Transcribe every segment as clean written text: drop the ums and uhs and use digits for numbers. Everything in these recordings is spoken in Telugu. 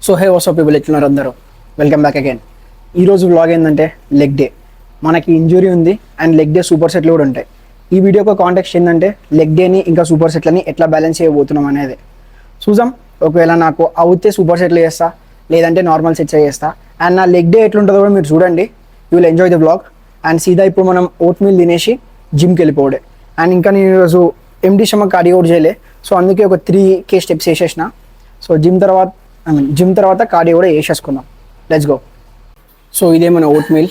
సో హే వాట్సాప్ పీపుల్, ఎట్లున్నారు అందరూ? Welcome back again. ఈరోజు వ్లాగ్ ఏంటంటే లెగ్ డే. మనకి ఇంజురీ ఉంది అండ్ లెగ్ డే సూపర్ సెట్లు కూడా ఉంటాయి. ఈ వీడియోకి కాంటెక్స్ట్ ఏంటంటే లెగ్ డేని ఇంకా సూపర్ సెట్లని ఎట్లా బ్యాలెన్స్ చేయబోతున్నాం అనేది చూద్దాం. ఒకవేళ నాకు అవుతే సూపర్ సెట్లు చేస్తా, లేదంటే నార్మల్ సెట్స్ చేస్తా. అండ్ నా లెగ్ డే ఎట్లుంటుందో కూడా మీరు చూడండి. You will enjoy the vlog. And సీదా ఇప్పుడు మనం ఓట్ మీల్ తినేసి జిమ్కి వెళ్ళిపోవడే. అండ్ ఇంకా నేను ఈరోజు ఎంటీ స్టమక్ కార్డియో కూడా చేయలే, సో అందుకే ఒక 3K స్టెప్స్ వేసేసిన. సో జిమ్ తర్వాత కార్డియో కూడా వేసేసుకుందాం. Let's go. సో ఇదే మన ఓట్ మీల్.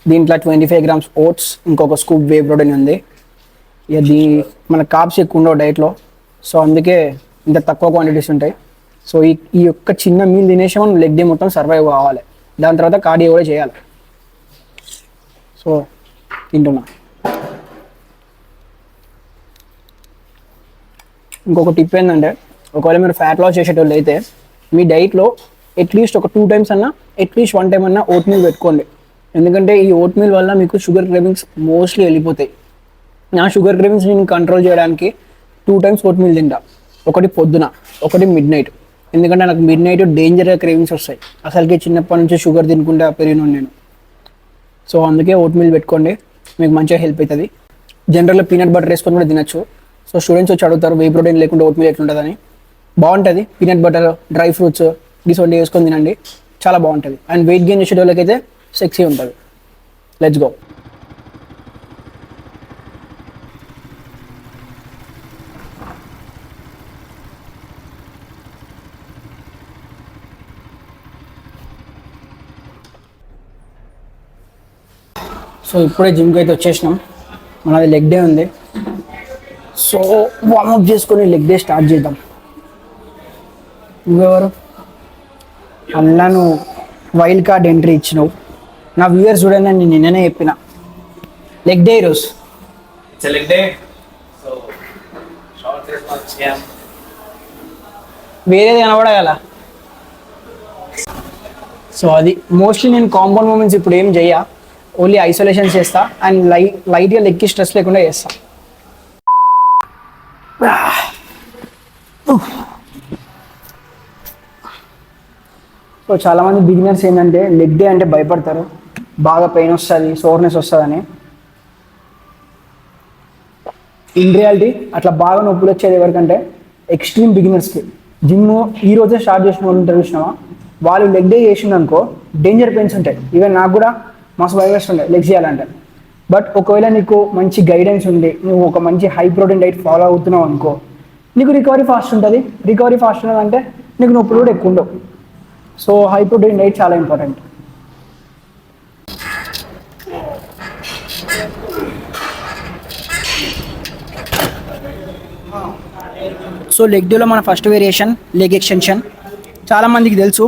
దీంట్లో 25 grams ఓట్స్, ఇంకొక స్కూప్ వే ప్రోటీన్ ఉంది. ఇది మన కార్బ్స్ ఎక్కువ ఉండవు డైట్లో, సో అందుకే ఇంత తక్కువ క్వాంటిటీస్ ఉంటాయి. సో ఈ యొక్క చిన్న మీల్ తినేసి మనం లెగ్ డే మొత్తం సర్వైవ్ కావాలి. దాని తర్వాత కార్డియో కూడా చేయాలి. సో తింటున్నా. ఇంకొక టిప్ ఏంటంటే, ఒకవేళ మీరు ఫ్యాట్ లాస్ చేసేటోళ్ళు అయితే మీ డైట్లో అట్లీస్ట్ ఒక 2 times అన్నా, అట్లీస్ట్ 1 time అన్నా ఓట్ మీల్ పెట్టుకోండి. ఎందుకంటే ఈ ఓట్ మీల్ వల్ల మీకు షుగర్ క్రేవింగ్స్ మోస్ట్లీ వెళ్ళిపోతాయి. నా షుగర్ క్రేవింగ్స్ నేను కంట్రోల్ చేయడానికి 2 times ఓట్ మీల్ తింటా. ఒకటి పొద్దున, ఒకటి మిడ్ నైట్. ఎందుకంటే నాకు మిడ్ నైట్ డేంజర్గా క్రేవింగ్స్ వస్తాయి. అసలుకి చిన్నప్పటి నుంచి షుగర్ తినుకుంటే పెరిగిన నేను. సో అందుకే ఓట్ మీల్ పెట్టుకోండి, మీకు మంచిగా హెల్ప్ అవుతుంది. జనరల్గా పీనట్ బటర్ వేసుకొని కూడా తినచ్చు. సో స్టూడెంట్స్ వచ్చి అడుగుతారు వే ప్రోటీన్ లేకుండా ఓట్ మీల్ ఎట్లుంటుందని. బాగుంటుంది. పీనట్ బటర్, డ్రై ఫ్రూట్స్ ఇటువంటి వేసుకొని తినండి, చాలా బాగుంటుంది. అండ్ వెయిట్ గెయిన్ చేసే వాళ్ళకైతే సెక్సీ ఉంటుంది. Let's go. సో ఇప్పుడే జిమ్కి అయితే వచ్చేసినాం. మనది లెగ్ డే ఉంది. సో వార్మప్ చేసుకొని లెగ్ డే స్టార్ట్ చేద్దాం. నువ్వెవరు? అలా నువ్వు వైల్డ్ కార్డ్ ఎంట్రీ ఇచ్చినావు. నా వ్యూవర్స్ చూడండి, నేను నిన్ననే చెప్పిన లెగ్ డే ఈరోజు. వేరేది కనబడగల. సో అది మోస్ట్లీ నేను కాంపౌండ్ మూమెంట్స్ ఇప్పుడు ఏం చెయ్య, ఓన్లీ ఐసోలేషన్ చేస్తా. అండ్ లైట్గా లెగ్కి స్ట్రెస్ లేకుండా చేస్తా. సో చాలామంది బిగినర్స్ ఏంటంటే లెగ్ డే అంటే భయపడతారు, బాగా పెయిన్ వస్తుంది, సోర్నెస్ వస్తుందని. ఇన్ రియాలిటీ అట్లా బాగా నొప్పులు వచ్చేది ఎవరికంటే ఎక్స్ట్రీమ్ బిగినర్స్కి. జిమ్ ఈ రోజే స్టార్ట్ చేసిన వాళ్ళు ఉంటారు చూసినావా, వాళ్ళు లెగ్ డే చేసిందనుకో డేంజర్ పెయిన్స్ ఉంటాయి. ఈవెన్ నాకు కూడా మస్తు భయం వేస్తుండే లెగ్స్ చేయాలంటే. బట్ ఒకవేళ నీకు మంచి గైడెన్స్ ఉంది, నువ్వు ఒక మంచి హై ప్రోటీన్ డైట్ ఫాలో అవుతున్నావు అనుకో, నీకు రికవరీ ఫాస్ట్ ఉంటుంది. రికవరీ ఫాస్ట్ ఉన్నదంటే నీకు నొప్పులు కూడా ఎక్కువ ఉండవు. సో హై ప్రోటీన్ డైట్ చాలా ఇంపార్టెంట్. సో లెగ్ డేలో మన ఫస్ట్ వేరియేషన్ లెగ్ ఎక్స్టెన్షన్. చాలామందికి తెలుసు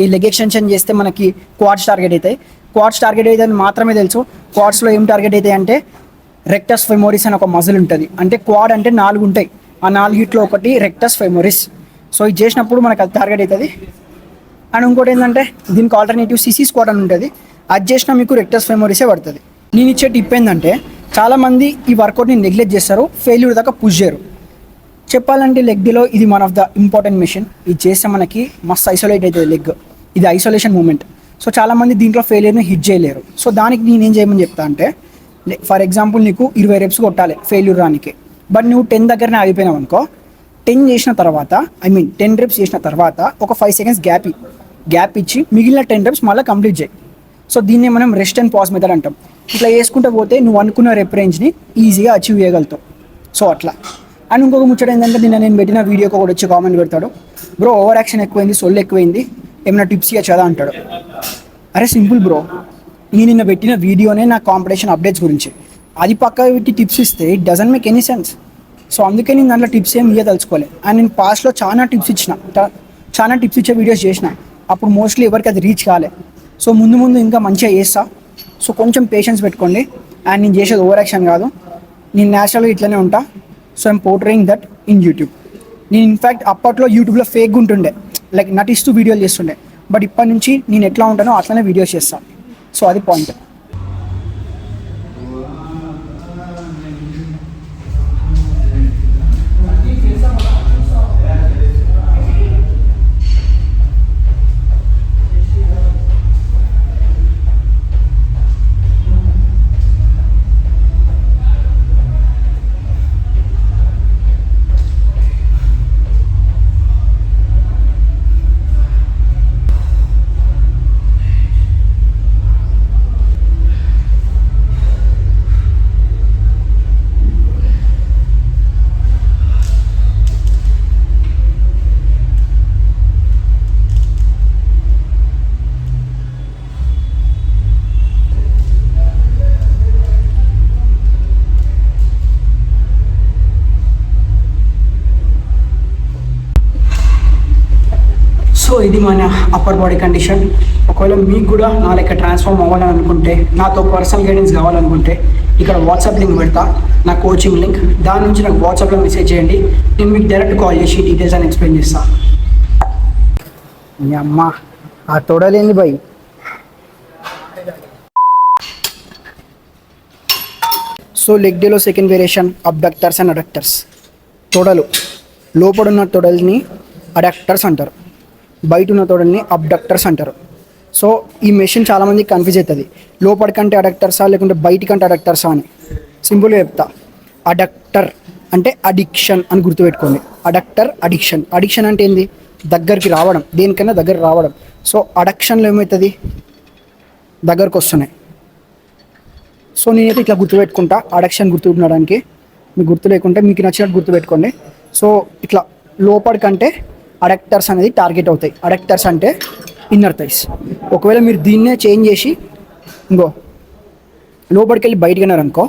ఈ లెగ్ ఎక్స్టెన్షన్ చేస్తే మనకి క్వాడ్స్ టార్గెట్ అవుతాయి. క్వాడ్స్ టార్గెట్ అయితే మాత్రమే తెలుసు. క్వాడ్స్లో ఏం టార్గెట్ అవుతాయి అంటే రెక్టస్ ఫెమోరిస్ అని ఒక మజిల్ ఉంటుంది. అంటే క్వాడ్ అంటే 4 ఉంటాయి, ఆ 4 ఒకటి రెక్టస్ ఫెమోరిస్. సో ఇది చేసినప్పుడు మనకు అది టార్గెట్ అవుతుంది. అండ్ ఇంకోటి ఏంటంటే దీనికి ఆల్టర్నేటివ్ సిసి స్క్వాట్ అని ఉంటుంది. అది చేసినా మీకు రెక్టస్ ఫెమోరిసే పడుతుంది. నేను ఇచ్చే టిప్ ఏంటంటే, చాలామంది ఈ వర్కౌట్ని నెగ్లెక్ట్ చేస్తారు, ఫెయిల్యూర్ దాకా పుష్ చేయరు. చెప్పాలంటే లెగ్ డేలో ఇది one of the important machine. ఇది చేస్తే మనకి మస్తు ఐసోలేట్ అవుతుంది లెగ్. ఇది ఐసోలేషన్ మూమెంట్. సో చాలామంది దీంట్లో ఫెయిల్యూర్ని హిట్ చేయలేరు. సో దానికి నేనేం చేయమని చెప్తా అంటే, ఫర్ ఎగ్జాంపుల్ నీకు 20 reps కొట్టాలి ఫెయిల్యూర్ రానికి. బట్ నువ్వు 10 దగ్గరనే ఆగిపోయినావు అనుకో, 10 చేసిన తర్వాత 10 reps చేసిన తర్వాత ఒక 5 seconds గ్యాప్ ఇచ్చి మిగిలిన 10 reps మళ్ళీ కంప్లీట్ చేయి. సో దీన్ని మనం రెస్ట్ అండ్ పాజ్ మెథడ్ అంటాం. ఇట్లా చేసుకుంటూ పోతే నువ్వు అనుకున్న రెప్ రేంజ్ని ఈజీగా అచీవ్ చేయగలుగుతావు. సో అట్లా. అండ్ ఇంకొక ముచ్చట ఏంటంటే, నేను పెట్టిన వీడియోకి ఒకటి వచ్చి కామెంట్ పెడతాడు, బ్రో ఓవర్ యాక్షన్ ఎక్కువైంది, సొల్లు ఎక్కువైంది, ఏమైనా టిప్స్ ఇవ్వచ్చదా అంటాడు. అరే సింపుల్ బ్రో, నేను నిన్న పెట్టిన వీడియోనే నా కాంపిటీషన్ అప్డేట్స్ గురించి. అది పక్క పెట్టి టిప్స్ ఇస్తే it doesn't make any sense. So అందుకే నేను దాంట్లో టిప్స్ ఏమి ఇవ్వదలుచుకోలేదు. అండ్ నేను పాస్ట్లో చాలా టిప్స్ ఇచ్చే వీడియోస్ చేసిన. అప్పుడు మోస్ట్లీ ఎవరికి అది రీచ్ కాలే. సో ముందు ఇంకా మంచిగా చేస్తా. సో కొంచెం పేషెన్స్ పెట్టుకోండి. అండ్ నేను చేసేది ఓవర్ యాక్షన్ కాదు, నేను న్యాచురల్గా ఇట్లనే ఉంటా. So I'm portraying that in YouTube. నేను ఇన్ఫ్యాక్ట్ అప్పట్లో యూట్యూబ్లో ఫేక్గా ఉంటుండే, లైక్ నటిస్తూ వీడియోలు చేస్తుండే. బట్ ఇప్పటి నుంచి నేను ఎట్లా ఉంటానో అట్లనే వీడియోస్ చేస్తాను. సో అది పాయింట్. సో ఇది మన అప్పర్ బాడీ కండిషన్. ఒకవేళ మీకు కూడా నా లెక్క ట్రాన్స్ఫార్మ్ అవ్వాలని అనుకుంటే, నాతో పర్సనల్ గైడెన్స్ కావాలనుకుంటే ఇక్కడ వాట్సాప్ లింక్ పెడతా, నా కోచింగ్ లింక్. దాని నుంచి నాకు వాట్సాప్లో మెసేజ్ చేయండి, నేను మీకు డైరెక్ట్ కాల్ చేసి డీటెయిల్స్ అని ఎక్స్ప్లెయిన్ చేస్తాను. మీ అమ్మ ఆ తొడలేంది భయ్. సో లెగ్ డేలో second variation abductors and adductors. తొడలు, లోపడున్న తొడల్ని అడక్టర్స్ అంటారు, బయట ఉన్న తొడల్ని అబ్డక్టర్స్ అంటారు. సో ఈ మెషిన్ చాలామందికి కన్ఫ్యూజ్ అవుతుంది, లోపడి కంటే అడక్టర్సా లేకుంటే బయటి కంటే అడక్టర్సా అని. సింపుల్గా చెప్తా, అడక్టర్ అంటే అడిక్షన్ అని గుర్తుపెట్టుకోండి. Adductor addiction. అడిక్షన్ అంటే ఏంది? దగ్గరికి రావడం, దేనికైనా దగ్గర రావడం. సో అడక్షన్లో ఏమవుతుంది? దగ్గరకు వస్తున్నాయి. సో నేనైతే ఇట్లా గుర్తుపెట్టుకుంటా, అడక్షన్ గుర్తుపెట్టుకోవడానికి. మీకు గుర్తు లేకుంటే మీకు నచ్చినట్టు గుర్తుపెట్టుకోండి. సో ఇట్లా లోపడి కంటే అడక్టర్స్ అనేది టార్గెట్ అవుతాయి. అడక్టర్స్ అంటే ఇన్నర్ థైస్. ఒకవేళ మీరు దీన్నే చేంజ్ చేసి ఇంకో లోపలికి వెళ్ళి బయటకు వెళ్ళారనుకో,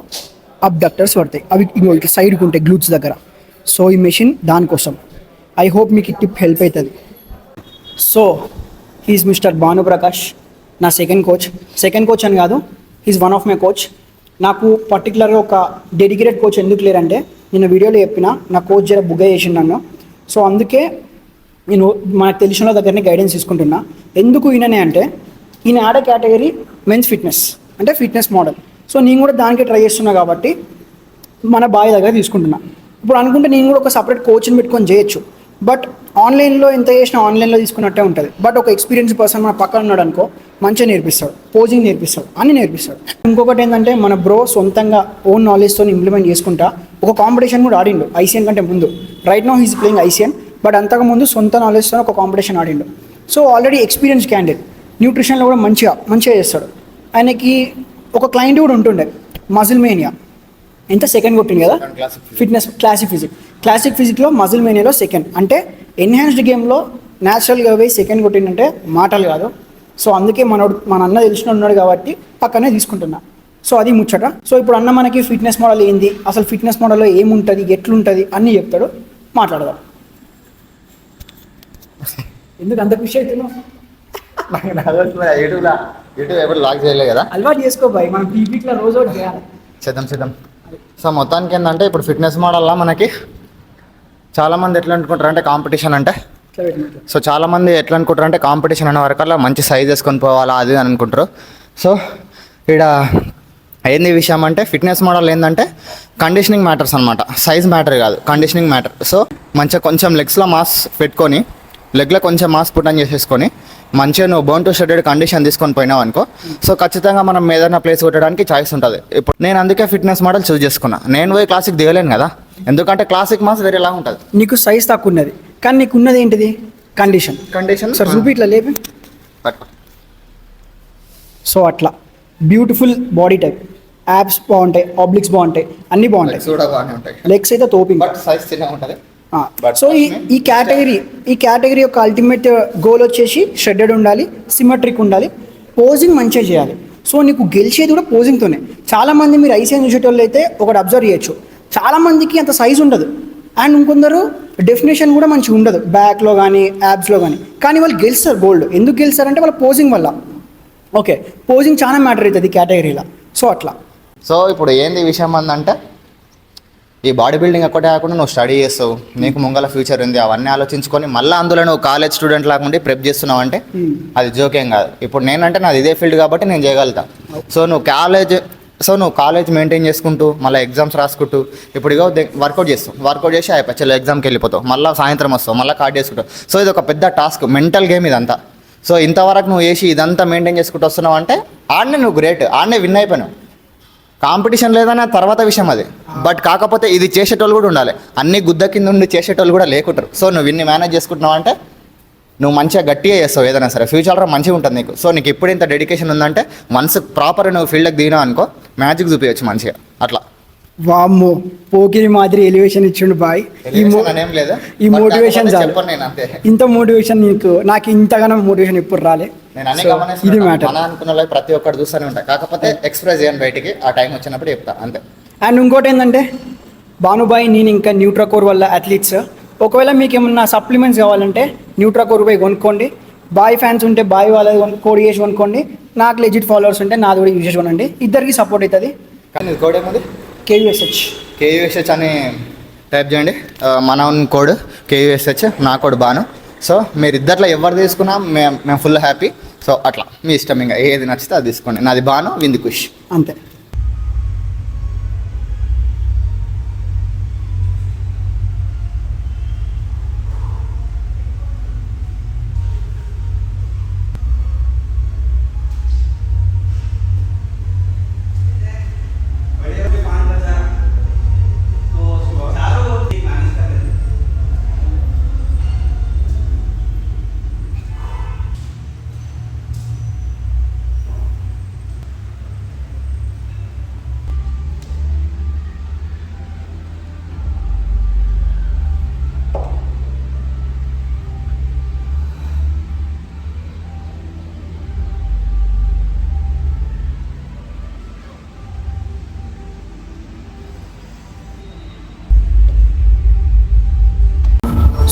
అబ్డక్టర్స్ పడతాయి. అవి ఇంకో ఇట్లా సైడ్కి ఉంటాయి గ్లూట్స్ దగ్గర. సో ఈ మెషిన్ దానికోసం. ఐ హోప్ మీకు ఈ టిప్ హెల్ప్ అవుతుంది. సో హీఈస్ మిస్టర్ భానుప్రకాష్, నా సెకండ్ కోచ్ అని కాదు, he is one of my coach. నాకు పర్టికులర్గా ఒక డెడికేటెడ్ కోచ్ ఎందుకు లేరంటే, నేను వీడియోలో చెప్పిన నా కోచ్ జర బుగ్గ చేసిండు నన్ను. సో అందుకే నేను మనకు తెలిసిన దగ్గరనే గైడెన్స్ తీసుకుంటున్నా. ఎందుకు ఈయననే అంటే, ఈయన ఆడే కేటగిరీ మెన్స్ ఫిట్నెస్, అంటే ఫిట్నెస్ మోడల్. సో నేను కూడా దానికే ట్రై చేస్తున్నా కాబట్టి మన బాయ్ దగ్గర తీసుకుంటున్నా. ఇప్పుడు అనుకుంటే నేను కూడా ఒక సపరేట్ కోచ్ని పెట్టుకొని చేయొచ్చు, బట్ ఆన్లైన్లో ఎంత చేసినా ఆన్లైన్లో తీసుకున్నట్టే ఉంటుంది. బట్ ఒక ఎక్స్పీరియన్స్ పర్సన్ మన పక్కన ఉన్నాడు అనుకో, మంచిగా నేర్పిస్తాడు, పోజింగ్ నేర్పిస్తాడు, అన్నీ నేర్పిస్తాడు. ఇంకొకటి ఏంటంటే, మన బ్రో సొంతంగా ఓన్ నాలెడ్జ్తో ఇంప్లిమెంట్ చేసుకుంటా ఒక కాంపిటీషన్ కూడా ఆడిండు ఐసీఎన్ కంటే ముందు. Right now he's playing ICN, but అంతకుముందు సొంత నాలెడ్జ్తో ఒక కాంపిటీషన్ ఆడిండు. సో ఆల్రెడీ ఎక్స్పీరియన్స్ క్యాండిడేట్, న్యూట్రిషన్లో కూడా మంచిగా చేస్తాడు. ఆయనకి ఒక క్లయింట్ కూడా ఉంటుండే, మజిల్ మేనియా. ఎంత సెకండ్ కొట్టింది కదా ఫిట్నెస్ క్లాసిక్ ఫిజిక్లో, మజిల్ మేనియాలో సెకండ్. అంటే ఎన్హాన్స్డ్ గేమ్లో న్యాచురల్గా పోయి సెకండ్ కొట్టిందంటే మాటలు కాదు. సో అందుకే మన అన్న తెలిసిన ఉన్నాడు కాబట్టి పక్కనే తీసుకుంటున్నా. సో అది ముచ్చట. సో ఇప్పుడు అన్న మనకి ఫిట్నెస్ మోడల్ ఏంది, అసలు ఫిట్నెస్ మోడల్లో ఏముంటుంది, ఎట్లుంటుంది అన్నీ చెప్తాడు, మాట్లాడదాం. ఎందుకు అంత ఖుషి అవుతున్నావు? యూట్యూబ్ ఎప్పుడు లాక్ చేయలేదు కదా, అలవాటు చేసుకో బాయ్, మనం పీపీట్లో రోజు ఒకటి చేయాలి. చేద్దాం. సో మొత్తానికి ఏంటంటే, ఇప్పుడు ఫిట్నెస్ మోడల్లో మనకి చాలామంది ఎట్లా అనుకుంటారు అంటే కాంపిటీషన్ అంటే, సో చాలామంది ఎట్లా అనుకుంటారు అంటే కాంపిటీషన్ అనే వరకల్లా మంచి సైజ్ వేసుకొని పోవాలా అది అని అనుకుంటారు. సో ఇక్కడ ఏంది విషయం అంటే, ఫిట్నెస్ మోడల్ ఏంటంటే కండిషనింగ్ మ్యాటర్స్ అనమాట, సైజ్ మ్యాటర్ కాదు, కండిషనింగ్ మ్యాటర్. సో మంచిగా కొంచెం లెగ్స్లో మాస్ పెట్టుకొని, లెగ్లో కొంచెం మాస్ పుట్టని చేసేసుకొని మంచిగా నువ్వు బోన్ టు షెడెడ్ కండిషన్ తీసుకొని పోయినావు అనుకో, సో ఖచ్చితంగా మనం ఏదైనా ప్లేస్ కొట్టడానికి ఛాయిస్ ఉంటుంది. ఇప్పుడు నేను అందుకే ఫిట్నెస్ మోడల్ చూస్ చేసుకున్నా. నేను పోయి క్లాసిక్ దిగలేను కదా, ఎందుకంటే క్లాసిక్ మాస్ వేరేలా ఉంటుంది. నీకు సైజ్ తక్కువ ఉన్నది, కానీ నీకు ఉన్నది ఏంటిది? కండిషన్. సార్ చూపి ఇట్లా లేపి. సో అట్లా బ్యూటిఫుల్ బాడీ టైప్, యాప్స్ బాగుంటాయి, ఆబ్లిక్స్ బాగుంటాయి, అన్నీ బాగుంటాయి. లెగ్స్ అయితే తోపింగ్, సైజ్ చిన్నగా ఉంటుంది. సో ఈ కేటగిరీ యొక్క అల్టిమేట్ గోల్ వచ్చేసి షెడెడ్ ఉండాలి, సిమెట్రిక్ ఉండాలి, పోజింగ్ మంచిగా చేయాలి. సో నీకు గెలిచేది కూడా పోజింగ్తోనే. చాలామంది మీరు ఐసీఎన్ చూసేటోళ్ళు అయితే ఒకటి అబ్జర్వ్ చేయొచ్చు, చాలామందికి అంత సైజ్ ఉండదు, అండ్ ఇంకొందరు డెఫినేషన్ కూడా మంచిగా ఉండదు బ్యాక్లో కానీ యాబ్స్లో కానీ వాళ్ళు గెలుస్తారు గోల్డ్. ఎందుకు గెలుస్తారంటే వాళ్ళ పోజింగ్ వల్ల. ఓకే, పోజింగ్ చాలా మ్యాటర్ అవుతుంది ఈ కేటగిరీలో. సో అట్లా. సో ఇప్పుడు ఏంది విషయం అందంటే, ఈ బాడీ బిల్డింగ్ ఒక్కటే కాకుండా నువ్వు స్టడీ చేస్తావు, నీకు ముంగల ఫ్యూచర్ ఉంది, అవన్నీ ఆలోచించుకొని మళ్ళీ అందులో నువ్వు కాలేజ్ స్టూడెంట్ లాగా ప్రెప్ చేస్తున్నావు అంటే అది జోకేం కాదు. ఇప్పుడు నేనంటే నాది ఇదే ఫీల్డ్ కాబట్టి నేను చేయగలుగుతా. సో నువ్వు కాలేజ్ మెయింటైన్ చేసుకుంటూ మళ్ళీ ఎగ్జామ్స్ రాసుకుంటూ ఇప్పుడు ఇగో వర్కౌట్ చేసి అయిపోయి ఎగ్జామ్కి వెళ్ళిపోతావు, మళ్ళీ సాయంత్రం వస్తావు, మళ్ళీ కార్డ్ చేసుకుంటావు. సో ఇది ఒక పెద్ద టాస్క్, మెంటల్ గేమ్ ఇదంతా. సో ఇంతవరకు నువ్వు చేసి ఇదంతా మెయింటైన్ చేసుకుంటూ వస్తున్నావు అంటే ఆడనే నువ్వు గ్రేట్, ఆడనే విన్ అయిపోయినావు. కాంపిటీషన్ లేదన్న తర్వాత విషయం అది, బట్ కాకపోతే ఇది చేసేటోళ్ళు కూడా ఉండాలి. అన్ని గుద్ద కింద ఉండి చేసేటోళ్ళు కూడా లేకుంటారు. సో నువ్వు ఇన్ని మేనేజ్ చేసుకుంటున్నావు అంటే నువ్వు మంచిగా గట్టిగా చేస్తావు ఏదైనా సరే, ఫ్యూచర్లో మంచిగా ఉంటుంది నీకు. సో నీకు ఎప్పుడు ఇంత డెడికేషన్ ఉందంటే వన్స్ ప్రాపర్ నువ్వు ఫీల్డ్కి దిగినావు అనుకో, మ్యాజిక్ చూపించచ్చు మంచిగా అట్లా. వామ్మో, పోకిరి మాదిరి ఎలివేషన్ ఇచ్చిండు బాయ్. ఈ మోటివేషన్ ఇంత మోటివేషన్ నాకు ఇంతగానో మోటివేషన్ ఎప్పుడు రాలే. ఇది మ్యాటర్. అనుకున్న ప్రతి ఒక్కటి చూస్తూనే ఉంటాయి, కాకపోతే ఎక్స్ప్రెస్ చేయను బయటికి, ఆ టైం వచ్చినప్పుడు చెప్తా అంతే. అండ్ ఇంకోటి ఏంటంటే, భానుబాయ్ నేను ఇంకా న్యూట్రాకోర్ వల్ల అథ్లీట్స్, ఒకవేళ మీకు ఏమన్నా సప్లిమెంట్స్ కావాలంటే న్యూట్రాకోర్ పోయి కొనుక్కోండి. బాయ్ ఫ్యాన్స్ ఉంటే బాయ్ వాళ్ళది కోడ్ చేసి కొనుక్కోండి, నాకు లెజిట్ ఫాలోవర్స్ ఉంటే నాది కూడా యూజ్ చేసి కొనండి, ఇద్దరికి సపోర్ట్ అవుతుంది. కానీ ఇది కోడ్ ఏమది? KUSH అని టైప్ చేయండి. మన కోడ్ KUSH, నా కోడ్ బాను. సో మీరు ఇద్దట్లో ఎవరు తీసుకున్నా మేము ఫుల్ హ్యాపీ. సో అట్లా మీ ఇష్టం, ఇంకా ఏది నచ్చితే అది తీసుకోండి. నాది బాను, వింది కుష్, అంతే.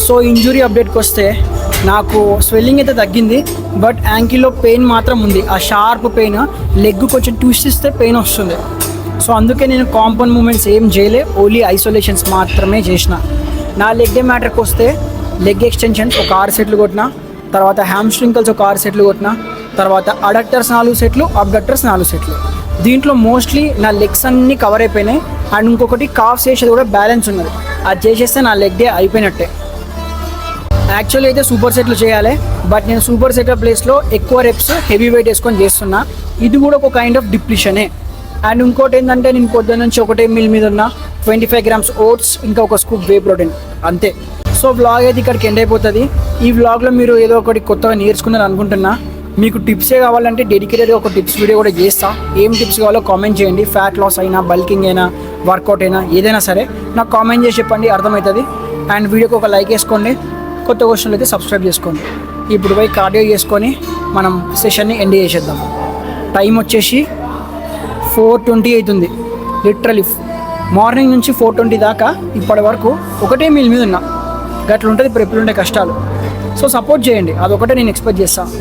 సో ఇంజురీ అప్డేట్కి వస్తే నాకు స్వెల్లింగ్ అయితే తగ్గింది, బట్ యాంకిల్లో పెయిన్ మాత్రం ఉంది. ఆ షార్ప్ పెయిన్, లెగ్ కొంచెం ట్విస్ట్ ఇస్తే పెయిన్ వస్తుంది. సో అందుకే నేను కాంపౌండ్ మూమెంట్స్ ఏం చేయలే, ఓన్లీ ఐసోలేషన్స్ మాత్రమే చేసిన. నా లెగ్ డే మ్యాటర్కి వస్తే లెగ్ ఎక్స్టెన్షన్స్ ఒక 6 సెట్లు కొట్టిన, తర్వాత హ్యామ్స్ట్రింకల్స్ ఒక 6 సెట్లు కొట్టిన, తర్వాత అడక్టర్స్ 4 సెట్లు, అబ్డక్టర్స్ 4 సెట్లు. దీంట్లో మోస్ట్లీ నా లెగ్స్ అన్నీ కవర్ అయిపోయినాయి. అండ్ ఇంకొకటి కాఫ్ చేసేది కూడా బ్యాలెన్స్ ఉన్నది, అది చేసేస్తే నా లెగ్ డే అయిపోయినట్టే. యాక్చువల్లీ అయితే సూపర్ సెట్లు చేయాలి, బట్ నేను సూపర్ సెట్ల ప్లేస్లో ఎక్కువ రెప్స్ హెవీ వెయిట్ వేసుకొని చేస్తున్నా. ఇది కూడా ఒక కైండ్ ఆఫ్ డిప్లిషనే. అండ్ ఇంకోటి ఏంటంటే నేను పొద్దున్న నుంచి 1 మీల్ మీద ఉన్న 25 గ్రామ్స్ ఓట్స్, ఇంకా ఒక స్కూప్ వే ప్రోటీన్, అంతే. సో వ్లాగ్ అయితే ఇక్కడికి ఎండ్ అయిపోతుంది. ఈ వ్లాగ్లో మీరు ఏదో ఒకటి కొత్తగా నేర్చుకున్నారు అనుకుంటున్నా. మీకు టిప్సే కావాలంటే డెడికేటెడ్గా ఒక టిప్స్ వీడియో కూడా చేస్తా. ఏం టిప్స్ కావాలో కామెంట్ చేయండి. ఫ్యాట్ లాస్ అయినా, బల్కింగ్ అయినా, వర్కౌట్ అయినా, ఏదైనా సరే నాకు కామెంట్ చేసి చెప్పండి, అర్థమవుతుంది. అండ్ వీడియోకి ఒక లైక్ వేసుకోండి. కొత్త క్వశ్చన్లు అయితే సబ్స్క్రైబ్ చేసుకోండి. ఇప్పుడు పోయి కార్డియో చేసుకొని మనం సెషన్ని ఎండ్ చేసేద్దాం. టైం వచ్చేసి 4:20 అవుతుంది. లిటరలీ మార్నింగ్ నుంచి 4:20 దాకా ఇప్పటి వరకు 1 మీల్ మీద ఉన్నా. గట్ల ఉంటుంది, ఇప్పుడు ఎప్పుడు ఉండే కష్టాలు. సో సపోర్ట్ చేయండి, అదొకటే నేను ఎక్స్పెక్ట్ చేస్తాను.